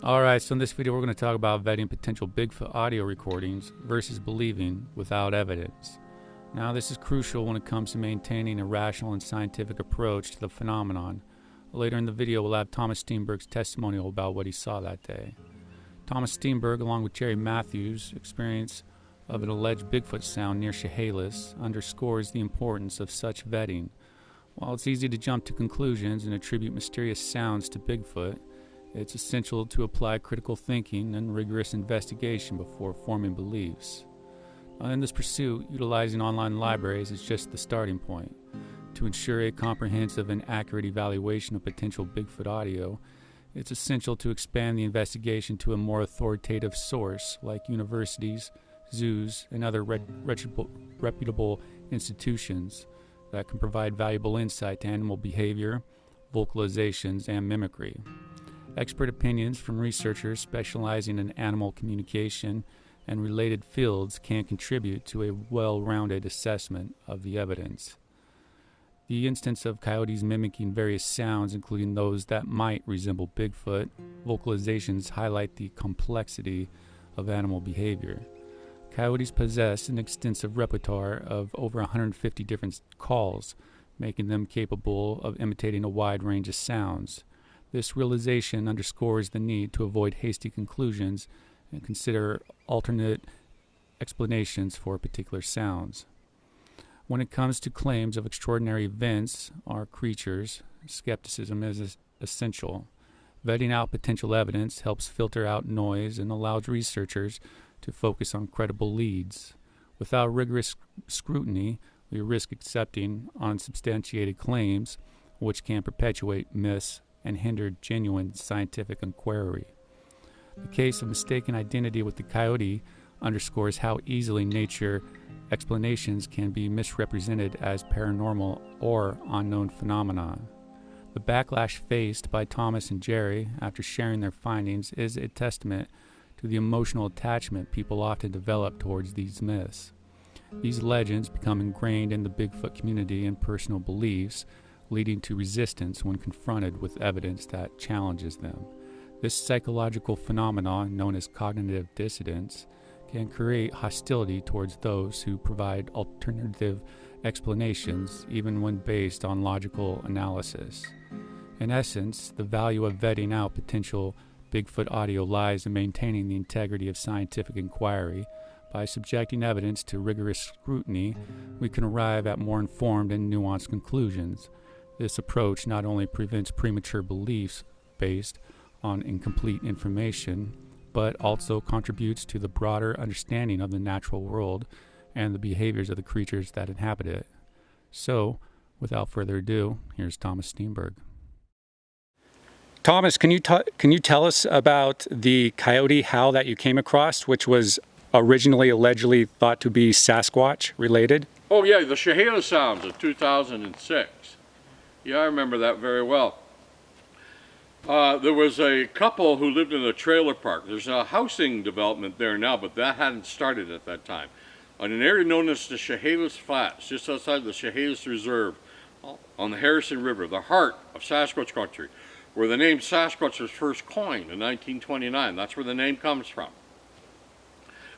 Alright, so in this video we're going to talk about vetting potential Bigfoot audio recordings versus believing without evidence. Now this is crucial when it comes to maintaining a rational and scientific approach to the phenomenon. Later in the video we'll have Thomas Steenburg's testimonial about what he saw that day. Thomas Steenburg, along with Gerry Matthews' experience of an alleged Bigfoot sound near Chehalis, underscores the importance of such vetting. While it's easy to jump to conclusions and attribute mysterious sounds to Bigfoot, it's essential to apply critical thinking and rigorous investigation before forming beliefs. In this pursuit, utilizing online libraries is just the starting point. To ensure a comprehensive and accurate evaluation of potential Bigfoot audio, it's essential to expand the investigation to a more authoritative source like universities, zoos, and other reputable institutions that can provide valuable insight to animal behavior, vocalizations, and mimicry. Expert opinions from researchers specializing in animal communication and related fields can contribute to a well-rounded assessment of the evidence. The instance of coyotes mimicking various sounds, including those that might resemble Bigfoot, vocalizations highlight the complexity of animal behavior. Coyotes possess an extensive repertoire of over 150 different calls, making them capable of imitating a wide range of sounds. This realization underscores the need to avoid hasty conclusions and consider alternate explanations for particular sounds. When it comes to claims of extraordinary events or creatures, skepticism is essential. Vetting out potential evidence helps filter out noise and allows researchers to focus on credible leads. Without rigorous scrutiny, we risk accepting unsubstantiated claims, which can perpetuate myths and hinder genuine scientific inquiry. The case of mistaken identity with the coyote underscores how easily nature explanations can be misrepresented as paranormal or unknown phenomena. The backlash faced by Thomas and Gerry after sharing their findings is a testament to the emotional attachment people often develop towards these myths. These legends become ingrained in the Bigfoot community and personal beliefs, leading to resistance when confronted with evidence that challenges them. This psychological phenomenon, known as cognitive dissonance, can create hostility towards those who provide alternative explanations, even when based on logical analysis. In essence, the value of vetting out potential Bigfoot audio lies in maintaining the integrity of scientific inquiry. By subjecting evidence to rigorous scrutiny, we can arrive at more informed and nuanced conclusions. This approach not only prevents premature beliefs based on incomplete information, but also contributes to the broader understanding of the natural world and the behaviors of the creatures that inhabit it. So, without further ado, here's Thomas Steenburg. Thomas, can you tell us about the coyote howl that you came across, which was originally allegedly thought to be Sasquatch related? Oh yeah, the chehalis sounds of 2006. Yeah, I remember that very well. There was a couple who lived in a trailer park. There's a housing development there now, but that hadn't started at that time. On an area known as the Chehalis Flats, just outside the Chehalis Reserve, on the Harrison River, the heart of Sasquatch country, where the name Sasquatch was first coined in 1929. That's where the name comes from.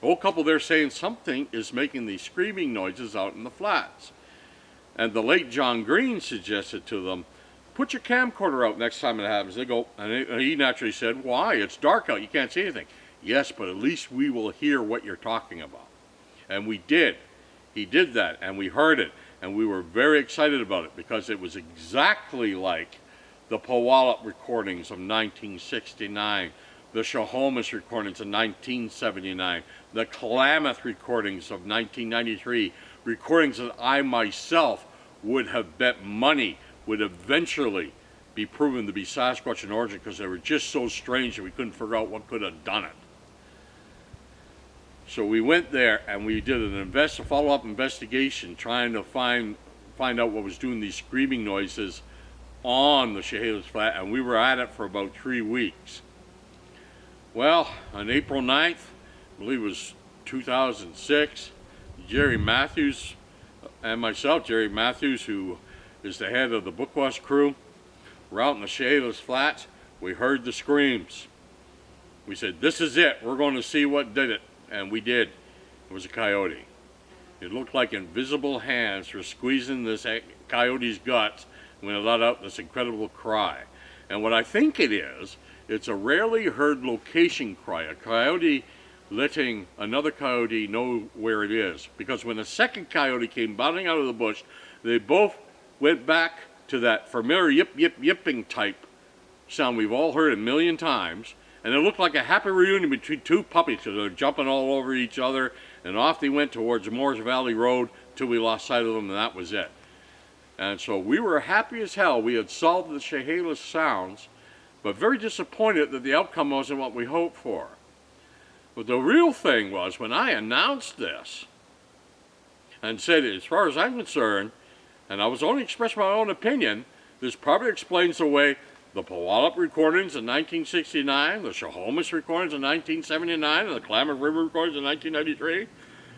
An old couple there saying something is making these screaming noises out in the flats. And the late John Green suggested to them, put your camcorder out next time it happens. They go, and he naturally said, why? It's dark out, you can't see anything. Yes, but at least we will hear what you're talking about. And we did. He did that, and we heard it. And we were very excited about it because it was exactly like the Puyallup recordings of 1969, the Chehalis recordings of 1979, the Klamath recordings of 1993, recordings that I myself would have bet money would eventually be proven to be Sasquatch in origin because they were just so strange that we couldn't figure out what could have done it. So we went there and we did a follow-up investigation trying to find out what was doing these screaming noises on the Chehalis Flat, and we were at it for about 3 weeks. Well, on April 9th, I believe it was 2006, Gerry Matthews and myself, Gerry Matthews, who is the head of the Bukwas Crew, were out in the Chehalis Flats. We heard the screams. We said, this is it. We're going to see what did it. And we did. It was a coyote. It looked like invisible hands were squeezing this coyote's guts when it let out this incredible cry. And what I think it is, it's a rarely heard location cry. A coyote letting another coyote know where it is. Because when the second coyote came bounding out of the bush, they both went back to that familiar yip, yip, yipping type sound we've all heard a million times. And it looked like a happy reunion between two puppies, because they're jumping all over each other. And off they went towards Moores Valley Road till we lost sight of them, and that was it. And so we were happy as hell. We had solved the chehalis sounds, but very disappointed that the outcome wasn't what we hoped for. But the real thing was, when I announced this and said, as far as I'm concerned, and I was only expressing my own opinion, this probably explains away the Puyallup recordings in 1969, the Chehalis recordings in 1979, and the Klamath River recordings in 1993.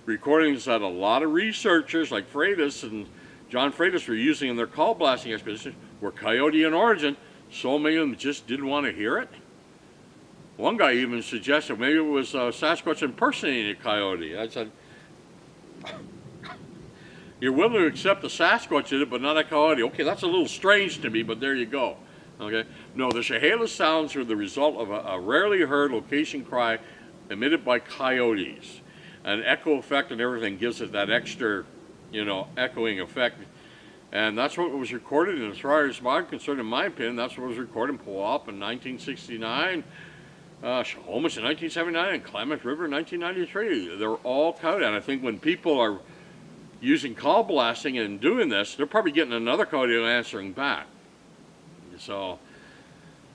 Recordings that a lot of researchers like Freitas and John Freitas were using in their call blasting expeditions were coyote in origin. So many of them just didn't want to hear it. One guy even suggested maybe it was Sasquatch impersonating a coyote. I said, you're willing to accept the Sasquatch in it, but not a coyote. Okay, that's a little strange to me, but there you go. Okay. No, the chehalis sounds are the result of a rarely heard location cry emitted by coyotes. An echo effect and everything gives it that extra, echoing effect. And that's what was recorded, and as far as I'm concerned, in my opinion, that's what was recorded in Puyallup in 1969, Chehalis in 1979, and Klamath River in 1993. They're all coyote, and I think when people are using call blasting and doing this, they're probably getting another coyote answering back. So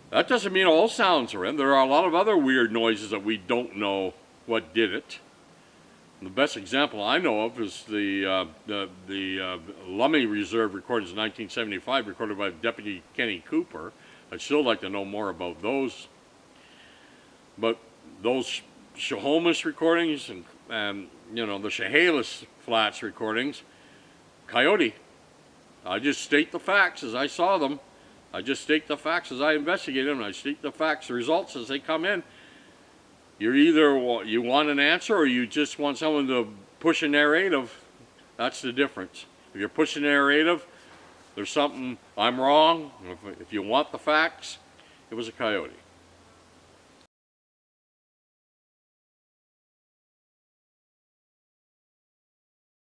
that doesn't mean all sounds are in. There are a lot of other weird noises that we don't know what did it. The best example I know of is the Lummi Reserve recordings in 1975, recorded by Deputy Kenny Cooper. I'd still like to know more about those. But those Chehalis recordings and the chehalis flats recordings, coyote. I just state the facts as I saw them. I just state the facts as I investigate them, and I state the facts, the results as they come in. You're either, you want an answer or you just want someone to push a narrative. That's the difference. If you're pushing a narrative, there's something, I'm wrong. If you want the facts, it was a coyote.